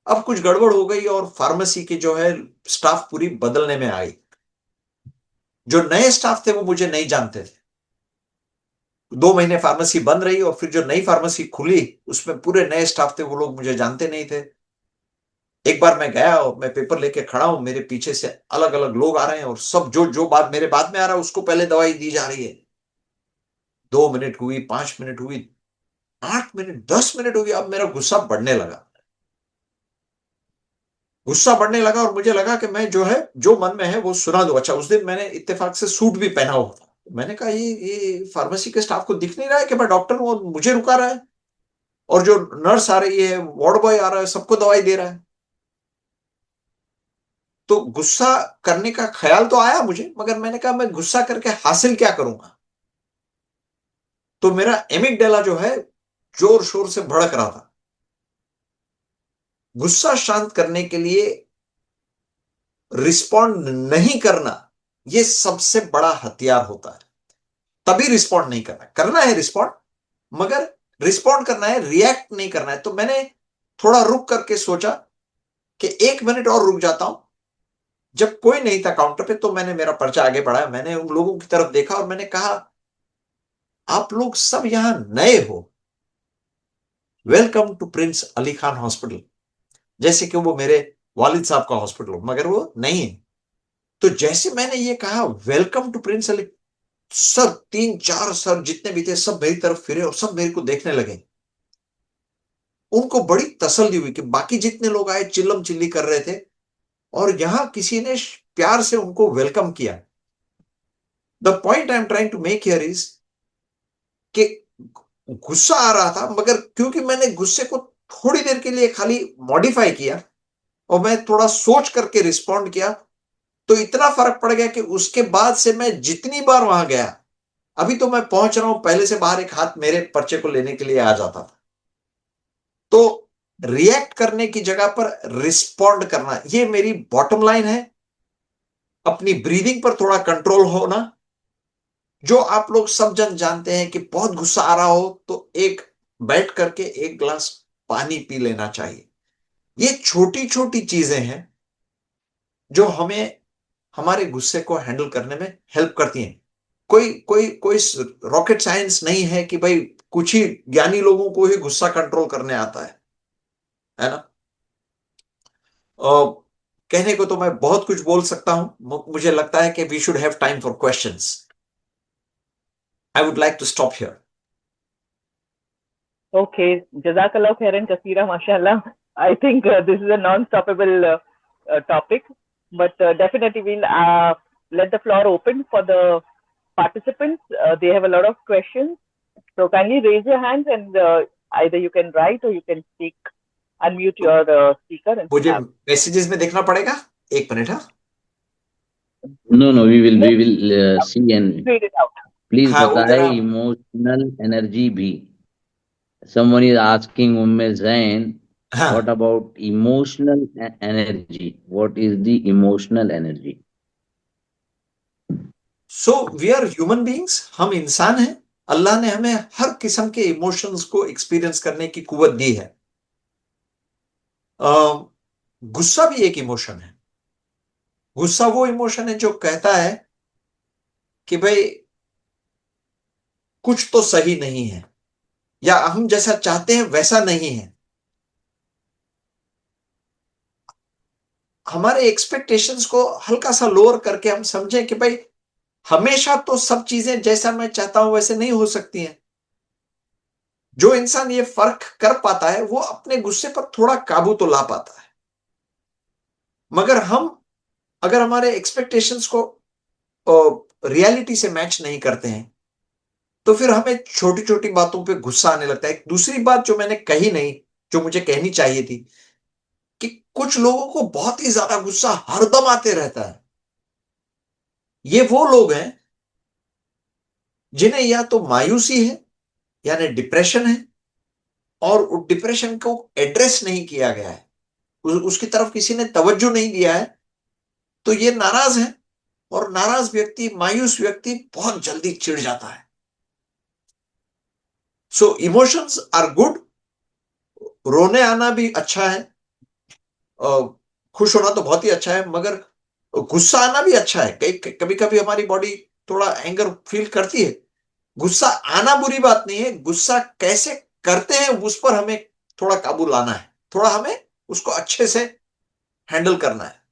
अब कुछ गड़बड़ हो गई और फार्मेसी की जो है स्टाफ पूरी बदलने में आई। जो नए स्टाफ थे वो मुझे नहीं जानते थे। 2 महीने फार्मेसी बंद रही, और फिर जो नई फार्मेसी खुली उसमें पूरे नए स्टाफ थे, वो लोग मुझे जानते नहीं थे। एक बार मैं गया और मैं पेपर लेके खड़ा हूं, मेरे पीछे से अलग अलग लोग आ रहे हैं, और सब जो जो बात मेरे बाद में आ रहा है उसको पहले दवाई दी जा रही है। 2 मिनट हुई, 5 मिनट हुई, 8 मिनट, 10 मिनट हुई। अब मेरा गुस्सा बढ़ने लगा। और मुझे लगा कि मैं जो है, जो मन में है वो सुना दूं। अच्छा, उस दिन मैंने इत्तेफाक से सूट भी पहना हुआ था। मैंने कहा ये फार्मेसी के स्टाफ को दिख नहीं रहा है कि मैं डॉक्टर हूं और मुझे रुका रहा है। और जो नर्स आ रही है, वार्ड बॉय आ रहा है, सबको दवाई दे रहा है। तो गुस्सा करने का ख्याल तो आया मुझे, मगर मैंने कहा मैं गुस्सा करके हासिल क्या करूंगा। तो मेरा एमिगडाला जो है जोर शोर से भड़क रहा था। गुस्सा शांत करने के लिए रिस्पॉन्ड नहीं करना, यह सबसे बड़ा हथियार होता है। तभी रिस्पॉन्ड नहीं करना, करना है रिस्पॉन्ड, मगर रिस्पॉन्ड करना है, रिएक्ट नहीं करना है। तो मैंने थोड़ा रुक करके सोचा कि 1 मिनट और रुक जाता हूं। जब कोई नहीं था काउंटर पे, तो मैंने मेरा पर्चा आगे बढ़ाया, मैंने उन लोगों की तरफ देखा और मैंने कहा, आप लोग सब यहां नए हो, welcome to Prince Ali Khan Hospital. जैसे कि वो मेरे वालिद साहब का हॉस्पिटल हो, मगर वो नहीं है। तो जैसे मैंने ये कहा welcome to Prince Ali, sir 3-4 sir जितने भी थे सब मेरी तरफ फिरे और सब मेरे को देखने लगे। उनको बड़ी तसल्ली हुई कि बाकी जितने लोग आए चिल्लम चिल्ली कर रहे थे और यहां किसी ने प्यार से उनको वेलकम किया। The point I am trying to make here is कि गुस्सा आ रहा था, मगर क्योंकि मैंने गुस्से को थोड़ी देर के लिए खाली मॉडिफाई किया और मैं थोड़ा सोच करके रिस्पॉन्ड किया, तो इतना फर्क पड़ गया कि उसके बाद से मैं जितनी बार वहां गया, अभी तो मैं पहुंच रहा हूं, पहले से बाहर एक हाथ मेरे पर्चे को लेने के लिए आ जाता था। तो रिएक्ट करने की जगह पर रिस्पॉन्ड करना, ये मेरी बॉटम लाइन है। अपनी ब्रीदिंग पर थोड़ा कंट्रोल होना। जो आप लोग सब जन जानते हैं कि बहुत गुस्सा आ रहा हो तो एक बैठ करके 1 गिलास पानी पी लेना चाहिए। ये छोटी छोटी चीजें हैं जो हमें हमारे गुस्से को हैंडल करने में हेल्प करती हैं। कोई कोई कोई रॉकेट साइंस नहीं है कि भाई कुछ ही ज्ञानी लोगों को ही गुस्सा कंट्रोल करने आता है ना। कहने को तो मैं बहुत कुछ बोल सकता हूं, मुझे लगता है कि we should have time for questions. I would like to stop here. Okay, Jazakallah khairan kaseera, mashallah. I think this is a non-stoppable topic, but definitely we'll let the floor open for the participants. They have a lot of questions, so kindly raise your hands and either you can write or you can speak. Unmute your speaker and मुझे have. Messages में देखना पड़ेगा, 1 minute. हाँ No, we No, will see and read it out. please हाँ वो बताए जरा। Emotional energy भी. Someone is asking Zain, हाँ, what about emotional energy? What is the emotional energy? So we are human beings, हम इंसान हैं। अल्लाह ने हमें हर किस्म के इमोशंस को एक्सपीरियंस करने की कुवत दी है। गुस्सा भी एक इमोशन है। गुस्सा वो इमोशन है जो कहता है कि भाई कुछ तो सही नहीं है, या हम जैसा चाहते हैं वैसा नहीं है। हमारे एक्सपेक्टेशंस को हल्का सा लोअर करके हम समझें कि भाई हमेशा तो सब चीजें जैसा मैं चाहता हूं वैसे नहीं हो सकती हैं। जो इंसान ये फर्क कर पाता है वो अपने गुस्से पर थोड़ा काबू तो ला पाता है। मगर हम अगर हमारे एक्सपेक्टेशंस को रियलिटी से मैच नहीं करते हैं तो फिर हमें छोटी छोटी बातों पे गुस्सा आने लगता है। दूसरी बात जो मैंने कही नहीं, जो मुझे कहनी चाहिए थी, कि कुछ लोगों को बहुत ही ज्यादा गुस्सा हरदम आते रहता है। ये वो लोग हैं जिन्हें या तो मायूसी है यानी डिप्रेशन है, और उस डिप्रेशन को एड्रेस नहीं किया गया है, उसकी तरफ किसी ने तवज्जो नहीं दिया है, तो ये नाराज है। और नाराज व्यक्ति, मायूस व्यक्ति बहुत जल्दी चिढ़ जाता है। सो इमोशंस आर गुड। रोने आना भी अच्छा है, खुश होना तो बहुत ही अच्छा है, मगर गुस्सा आना भी अच्छा है। कभी कभी हमारी बॉडी थोड़ा एंगर फील करती है। गुस्सा आना बुरी बात नहीं है, गुस्सा कैसे करते हैं उस पर हमें थोड़ा काबू लाना है, थोड़ा हमें उसको अच्छे से हैंडल करना है।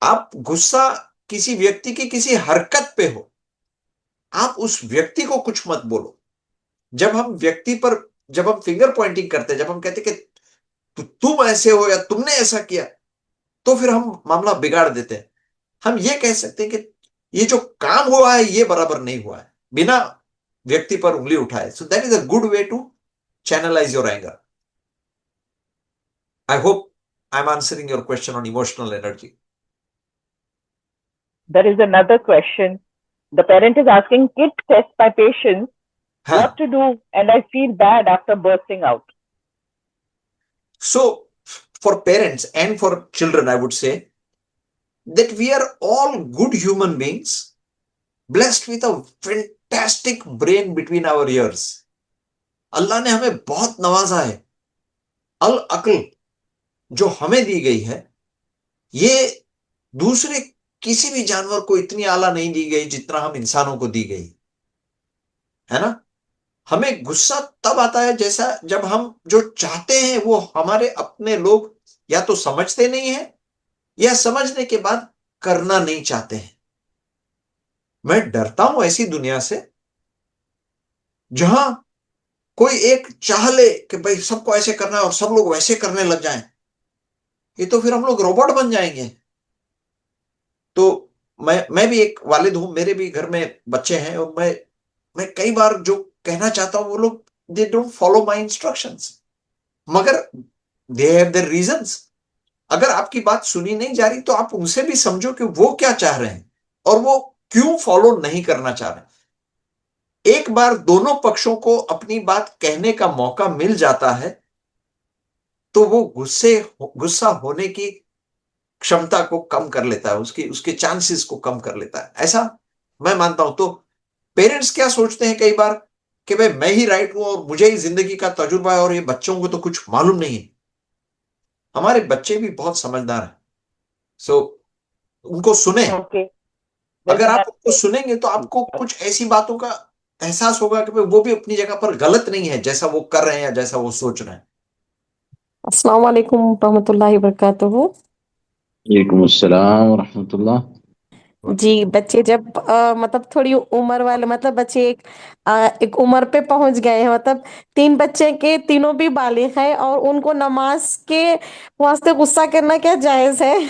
आप गुस्सा किसी व्यक्ति की किसी हरकत पे हो, आप उस व्यक्ति को कुछ मत बोलो। जब हम व्यक्ति पर, जब हम फिंगर पॉइंटिंग करते हैं, जब हम कहते कि तुम ऐसे हो या तुमने ऐसा किया, तो फिर हम मामला बिगाड़ देते हैं। हम ये कह सकते हैं कि ये जो काम हुआ है ये बराबर नहीं हुआ है, बिना व्यक्ति पर उंगली उठाए। So that is a good way to channelize your anger. I hope I'm answering your question on emotional energy. There is another question. The parent is asking, kit test my patience, what to do, and I feel bad after bursting out. So for parents and for children, I would say that we are all good human beings, blessed with a fantastic brain between our ears. अल्लाह ने हमें बहुत नवाजा है. अल अक्ल जो हमें दी गई है, ये दूसरे किसी भी जानवर को इतनी आला नहीं दी गई जितना हम इंसानों को दी गई है ना. हमें गुस्सा तब आता है जैसा जब हम जो चाहते हैं वो हमारे अपने लोग या तो समझते नहीं है या समझने के बाद करना नहीं चाहते हैं. मैं डरता हूं ऐसी दुनिया से जहां कोई एक चाह ले कि भाई सबको ऐसे करना है और सब लोग वैसे करने लग जाएं. ये तो फिर हम लोग रोबोट बन जाएंगे. तो मैं भी एक वालिद हूं, मेरे भी घर में बच्चे हैं और मैं कई बार जो कहना चाहता हूं वो लोग they don't follow my instructions, मगर दे हैव देयर रीजंस. अगर आपकी बात सुनी नहीं जा रही तो आप उनसे भी समझो कि वो क्या चाह रहे हैं और वो क्यों फॉलो नहीं करना चाह रहे हैं. एक बार दोनों पक्षों को अपनी बात कहने का मौका मिल जाता है तो वो गुस्सा होने की क्षमता को कम कर लेता है, उसके चांसेस को कम कर लेता है. ऐसा मैं मानता हूं. तो पेरेंट्स क्या सोचते हैं कई बार कि भाई मैं ही राइट हूं और मुझे ही जिंदगी का तजुर्बा है और ये बच्चों को तो कुछ मालूम नहीं है. हमारे बच्चे भी बहुत समझदार हैं. सो उनको सुने. अगर आप उनको सुनेंगे तो आपको कुछ ऐसी बातों का एहसास होगा कि वो भी अपनी जगह पर गलत नहीं है जैसा वो कर रहे हैं या जैसा वो सोच रहे हैं. अस्सलाम वालेकुम रहमतुल्लाहि वबरकातुहू. वालेकुम अस्सलाम रहमतुल्लाह. जी, बच्चे जब मतलब थोड़ी उम्र वाले, मतलब बच्चे एक उम्र पे पहुंच गए हैं, मतलब 3 बच्चे के तीनों भी बालिग हैं और उनको नमाज के वास्ते गुस्सा करना क्या जायज है?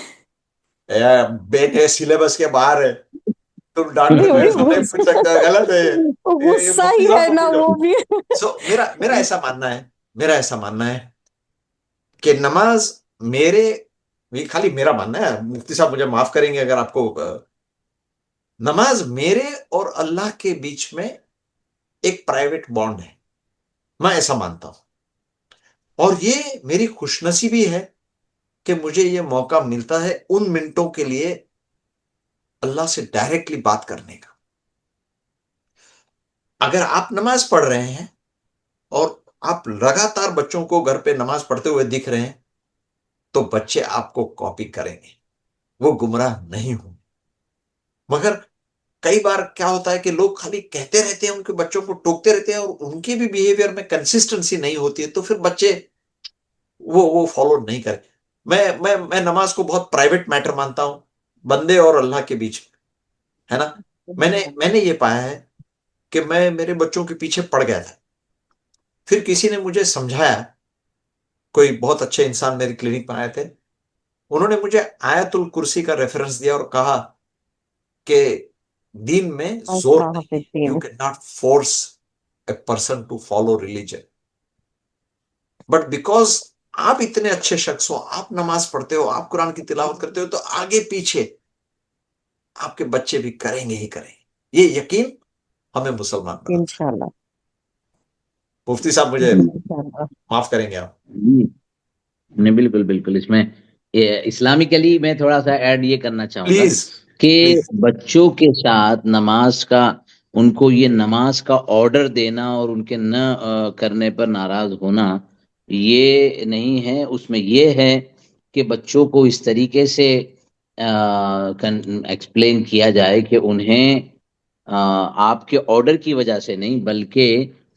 बेटे सिलेबस के बाहर है, तुम डांट नहीं, कर वही ऐसा नहीं पूछ सकते, गलत है वो ये गुस्सा मुफ्ती ही साहब है को ना पूछो. वो भी. सो मेरा ऐसा मानना है कि नमाज मेरे, ये खाली मेरा मानना है, मुफ्ती साहब मुझे माफ करेंगे अगर आपको, नमाज मेरे और अल्लाह के बीच में एक प्राइवेट बॉन्ड है. मैं ऐसा मानता हूं और ये मेरी खुशनसीबी है कि मुझे ये मौका मिलता है उन मिनटों के लिए अल्लाह से डायरेक्टली बात करने का. अगर आप नमाज पढ़ रहे हैं और आप लगातार बच्चों को घर पे नमाज पढ़ते हुए दिख रहे हैं तो बच्चे आपको कॉपी करेंगे, वो गुमराह नहीं होंगे. मगर कई बार क्या होता है कि लोग खाली कहते रहते हैं, उनके बच्चों को टोकते रहते हैं और उनके भी बिहेवियर में कंसिस्टेंसी नहीं होती है, तो फिर बच्चे वो फॉलो नहीं करें. मैं नमाज को बहुत प्राइवेट मैटर मानता हूं, बंदे और अल्लाह के बीच में, है ना. मैंने ये पाया है कि मैं मेरे बच्चों के पीछे पड़ गया था, फिर किसी ने मुझे समझाया, कोई बहुत अच्छे इंसान मेरे क्लिनिक में आए थे, उन्होंने मुझे आयतुल कुर्सी का रेफरेंस दिया और कहा कि दीन में जोर नहीं है, you can not force a person to follow religion, but because आप इतने अच्छे शख्स हो, आप नमाज पढ़ते हो, आप कुरान की तिलावत करते हो, तो आगे पीछे आपके बच्चे भी करेंगे ही करेंगे. ये यकीन हमें मुसलमान बनाता है. इंशाल्लाह. मुफ्ती साहब मुझे इंशाल्लाह. माफ करेंगे आप. नहीं, बिल्कुल बिल्कुल. इसमें इस्लामिकली मैं थोड़ा सा ऐड ये करना चाहूंगा प्लीज कि बच्चों के साथ नमाज का, उनको ये नमाज का ऑर्डर देना और उनके न करने पर नाराज होना ये नहीं है. उसमें ये है कि बच्चों को इस तरीके से एक्सप्लेन किया जाए कि उन्हें आपके ऑर्डर की वजह से नहीं बल्कि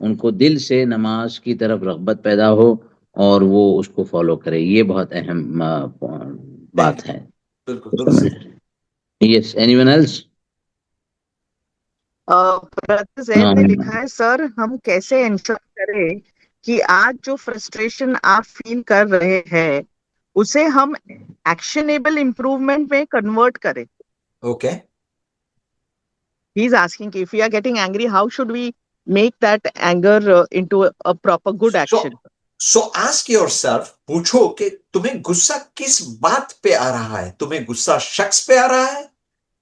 उनको दिल से नमाज की तरफ रग़बत पैदा हो और वो उसको फॉलो करे. ये बहुत अहम बात है. बिल्कुल दुरुस्त. Yes, anyone else? Brother Zaid ने लिखा है, सर हम कैसे इंश्योर करें कि आज जो फ्रस्ट्रेशन आप फील कर रहे हैं उसे हम एक्शनेबल इम्प्रूवमेंट में कन्वर्ट करें. Okay. He is asking if we are getting angry, how should we make that anger into a proper good action. So ask yourself, पूछो कि तुम्हें गुस्सा किस बात पे आ रहा है? तुम्हें गुस्सा शख्स पे आ रहा है?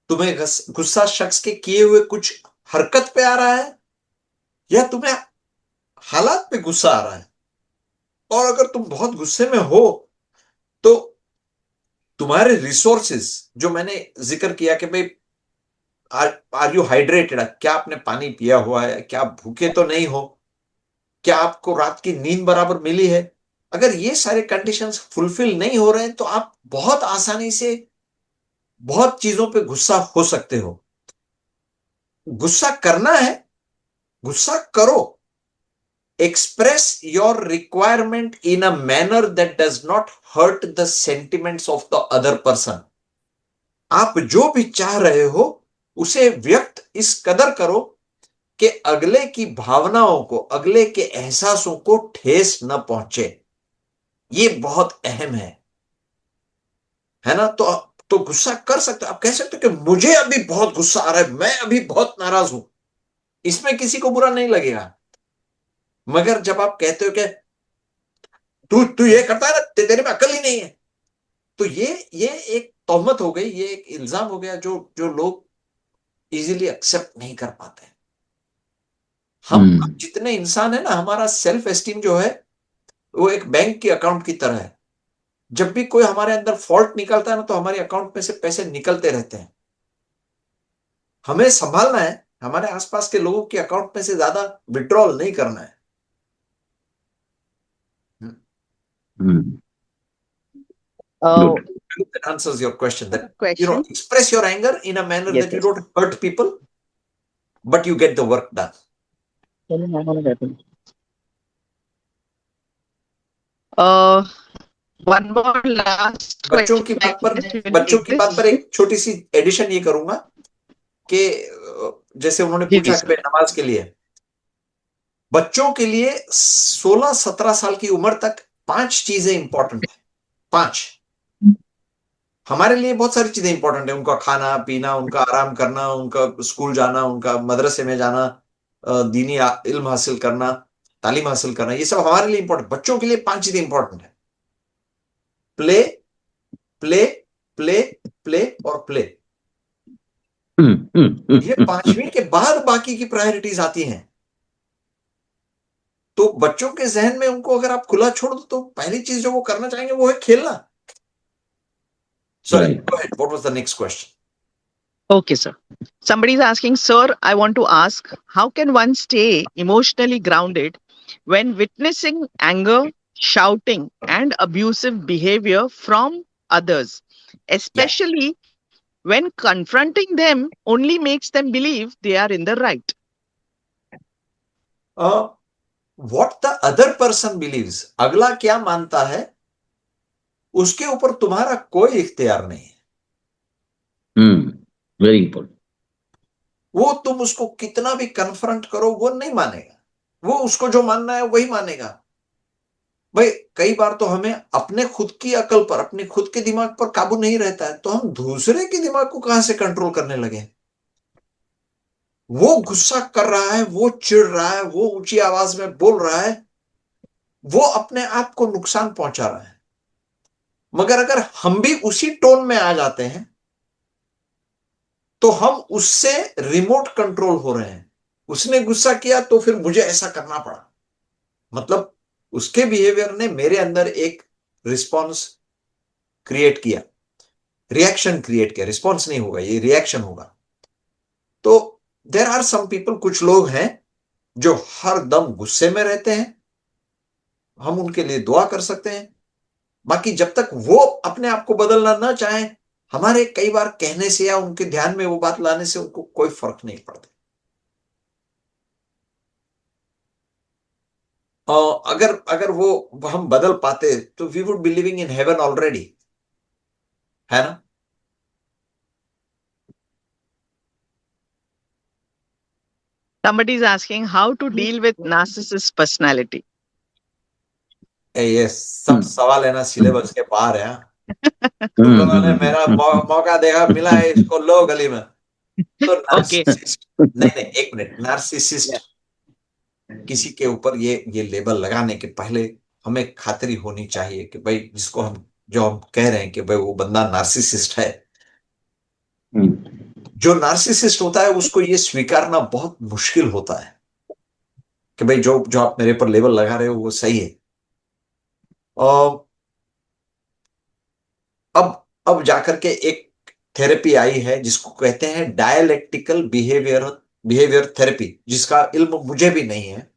तुम्हें गुस्सा शख्स के किए हुए कुछ हरकत पे आ रहा है, या तुम्हें हालात पे गुस्सा आ रहा है? और अगर तुम बहुत गुस्से में हो तो तुम्हारे रिसोर्सेज, जो मैंने जिक्र किया कि भाई आर यू हाइड्रेटेड, क्या आपने पानी पिया हुआ है, क्या आप भूखे तो नहीं हो, क्या आपको रात की नींद बराबर मिली है, अगर ये सारे कंडीशंस फुलफिल नहीं हो रहे हैं तो आप बहुत आसानी से बहुत चीजों पे गुस्सा हो सकते हो। गुस्सा करना है, गुस्सा करो। Express your requirement in a manner that does not hurt the sentiments of the other person. आप जो भी चाह रहे हो उसे व्यक्त इस कदर करो कि अगले की भावनाओं को, अगले के एहसासों को ठेस न पहुंचे। ये बहुत अहम है ना? तो गुस्सा कर सकते हो, आप कह सकते हो कि मुझे अभी बहुत गुस्सा आ रहा है, मैं अभी बहुत नाराज हूं, इसमें किसी को बुरा नहीं लगेगा। मगर जब आप कहते हो कि तू तू ये करता है ना, तेरे में अकल ही नहीं है, तो ये एक तोहमत हो गई, ये एक इल्जाम हो गया जो जो लोग इजीली एक्सेप्ट नहीं कर पाते। हम जितने इंसान है ना, हमारा सेल्फ एस्टीम जो है वो एक बैंक के अकाउंट की तरह है। जब भी कोई हमारे अंदर फॉल्ट निकलता है ना, तो हमारे अकाउंट में से पैसे निकलते रहते हैं। हमें संभालना है, हमारे आसपास के लोगों के अकाउंट में से ज्यादा विड्रॉल नहीं करना है। That answers your question. That Question. express your anger in a manner that you don't hurt people, but you get the work done. One more last बच्चों question. की बात पर एक छोटी सी एडिशन ये करूंगा कि जैसे उन्होंने पूछा कि नमाज के लिए, बच्चों के लिए 16-17 साल की उम्र तक 5 चीजें इंपॉर्टेंट है। 5। हमारे लिए बहुत सारी चीजें इंपॉर्टेंट है, उनका खाना पीना, उनका आराम करना, उनका स्कूल जाना, उनका मदरसे में जाना, दीनी इल्म हासिल करना, तालीम हासिल करना, ये सब हमारे लिए इंपॉर्टेंट। बच्चों के लिए 5 चीजें इंपॉर्टेंट है। प्ले प्ले प्ले प्ले और प्ले। ये 5वीं के बाद बाकी की प्रायोरिटीज आती हैं। तो बच्चों के जहन में उनको अगर आप खुला छोड़ दो तो पहली चीज जो वो करना चाहेंगे वो है खेलना। Sorry, go ahead. What was the next question? Okay, sir. Somebody is asking, sir, I want to ask, how can one stay emotionally grounded when witnessing anger, shouting, and abusive behavior from others, especially when confronting them only makes them believe they are in the right? What the other person believes, अगला क्या मानता है, उसके ऊपर तुम्हारा कोई इख्तियार नहीं है। Very important. वो तुम उसको कितना भी कन्फ्रंट करो वो नहीं मानेगा, वो उसको जो मानना है वही मानेगा। भाई कई बार तो हमें अपने खुद की अकल पर, अपने खुद के दिमाग पर काबू नहीं रहता है, तो हम दूसरे के दिमाग को कहां से कंट्रोल करने लगे। वो गुस्सा कर रहा है, वो चिढ़ रहा है, वो ऊंची आवाज में बोल रहा है, वो अपने आप को नुकसान पहुंचा रहा है। मगर अगर हम भी उसी टोन में आ जाते हैं तो हम उससे रिमोट कंट्रोल हो रहे हैं। उसने गुस्सा किया तो फिर मुझे ऐसा करना पड़ा, मतलब उसके बिहेवियर ने मेरे अंदर एक रिस्पॉन्स क्रिएट किया, रिएक्शन क्रिएट किया। रिस्पॉन्स नहीं होगा, ये रिएक्शन होगा। तो देयर आर सम पीपल, कुछ लोग हैं जो हर दम गुस्से में रहते हैं, हम उनके लिए दुआ कर सकते हैं। बाकी जब तक वो अपने आप को बदलना ना चाहें, हमारे कई बार कहने से या उनके ध्यान में वो बात लाने से उनको कोई फर्क नहीं पड़ता। अगर वो हम बदल पाते तो we would be living in heaven already, है ना? Somebody is asking how to deal with narcissist personality. ये सब सवाल है ना सिलेबस के बाहर है। तुम लोगों ने मेरा मौका देखा, मिला है, इसको लो गली में। तो नार्सिसिस्ट नहीं, एक मिनट, नार्सिसिस्ट किसी के ऊपर ये लेबल लगाने के पहले हमें खातिरी होनी चाहिए कि भाई जिसको हम कह रहे हैं कि भाई वो बंदा नार्सिसिस्ट है, जो नार्सिसिस्ट होता है उसको ये स्वीकारना बहुत मुश्किल होता है कि भाई जो जो आप मेरे पर लेबल लगा रहे हो वो सही है। और अब जाकर के एक थेरेपी आई है जिसको कहते हैं डायलेक्टिकल बिहेवियर थेरेपी, जिसका इल्म मुझे भी नहीं है,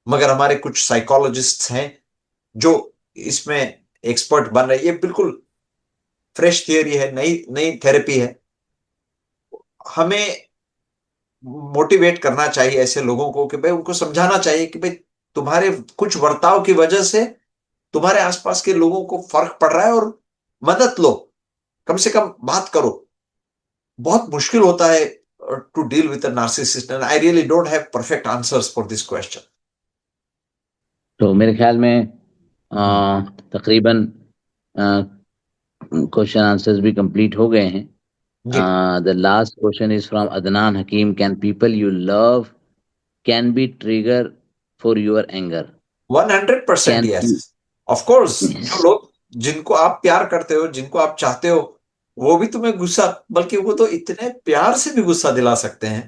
मगर हमारे कुछ साइकोलॉजिस्ट्स हैं जो इसमें एक्सपर्ट बन रहे हैं। ये बिल्कुल फ्रेश थियरी है, नई नई थेरेपी है। हमें मोटिवेट करना चाहिए ऐसे लोगों को कि भाई उनको समझाना चाहिए कि भाई तुम्हारे कुछ बर्ताव की वजह से तुम्हारे आसपास के लोगों को फर्क पड़ रहा है और मदद लो, कम से कम बात करो। बहुत मुश्किल होता है to deal with a narcissist and I really don't have perfect answers for this question. तो मेरे ख्याल में तकरीबन क्वेश्चन आंसर्स भी कंप्लीट हो गए हैं। जी, the last question is from Adnan Hakim, can people you love can be trigger for your anger? 100% can yes, of course. जो यस। लोग जिनको आप प्यार करते हो, जिनको आप चाहते हो, वो भी तुम्हें गुस्सा, बल्कि वो तो इतने प्यार से भी गुस्सा दिला सकते हैं,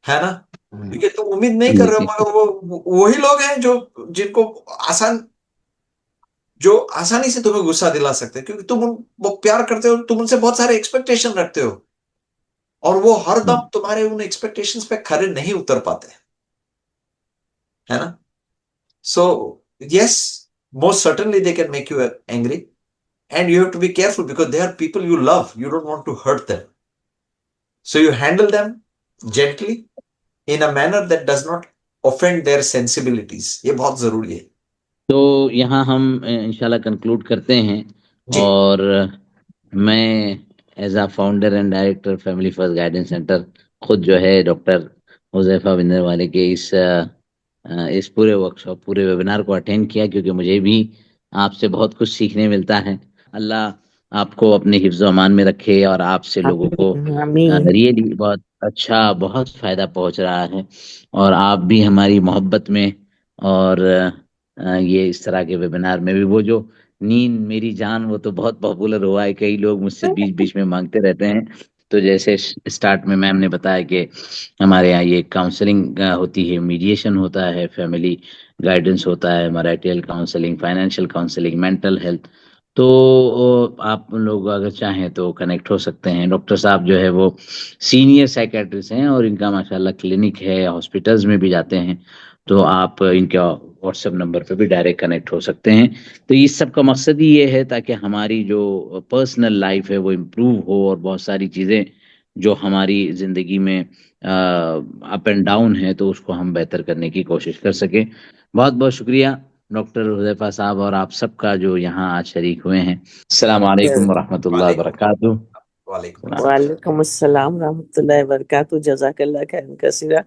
है ना? क्योंकि तुम उम्मीद नहीं कर रहे हो, मगर वो वही लोग हैं जो जिनको आसान जो आसानी से तुम्हें गुस्सा दिला सकते हैं, क्योंकि वो प्यार करते हो, तुम उनसे बहुत सारे एक्सपेक्टेशन रखते हो और वो हर दम तुम्हारे उन एक्सपेक्टेशंस पे खरे नहीं उतर पाते, है ना? So yes, most certainly they can make you angry and you have to be careful because they are people you love, you don't want to hurt them, so you handle them gently in a manner that does not offend their sensibilities। ये बहुत जरूरी है। तो यहाँ हम इंशाल्लाह conclude करते हैं। जी, और मैं as a founder and director Family First Guidance Centre खुद जो है डॉक्टर हुज़ैफा बिंदरवाले के इस पूरे वर्कशॉप, पूरे वेबिनार को अटेंड किया, क्योंकि मुझे भी आपसे बहुत कुछ सीखने मिलता है। अल्लाह आपको अपने हिफ्ज़ अमान में रखे और आपसे लोगों को आमीन। रियली बहुत अच्छा, बहुत फ़ायदा पहुंच रहा है। और आप भी हमारी मोहब्बत में और ये इस तरह के वेबिनार में भी, वो जो नींद मेरी जान, वो तो बहुत पॉपुलर हुआ है, कई लोग मुझसे बीच बीच में मांगते रहते हैं। तो जैसे स्टार्ट में मैम ने बताया कि हमारे यहाँ ये काउंसलिंग होती है, मीडिएशन होता है, फैमिली गाइडेंस होता है, marital counselling, financial counselling, mental health. तो आप लोग अगर चाहें तो कनेक्ट हो सकते हैं। डॉक्टर साहब जो है वो सीनियर साइकेट्रिस्ट हैं और इनका माशाल्लाह क्लिनिक है, हॉस्पिटल्स में भी जाते हैं। तो आप इनका व्हाट्सएप नंबर पे भी डायरेक्ट कनेक्ट हो सकते हैं। तो इस सब का मकसद ही ये है ताकि हमारी जो पर्सनल लाइफ है वो इम्प्रूव हो और बहुत सारी चीज़ें जो हमारी ज़िंदगी में अप एंड डाउन है तो उसको हम बेहतर करने की कोशिश कर सकें। बहुत बहुत शुक्रिया डॉक्टर हुज़ैफा साहब और आप सबका जो यहाँ आज शरीक हुए हैं। अस्सलाम वालेकुम वरहमतुल्लाहि वबरकातुहू। वालेकुम। वालेकुम अस्सलाम रहमतुल्लाहि व बरकातहू। जज़ाकल्लाह खैरन कसीरा।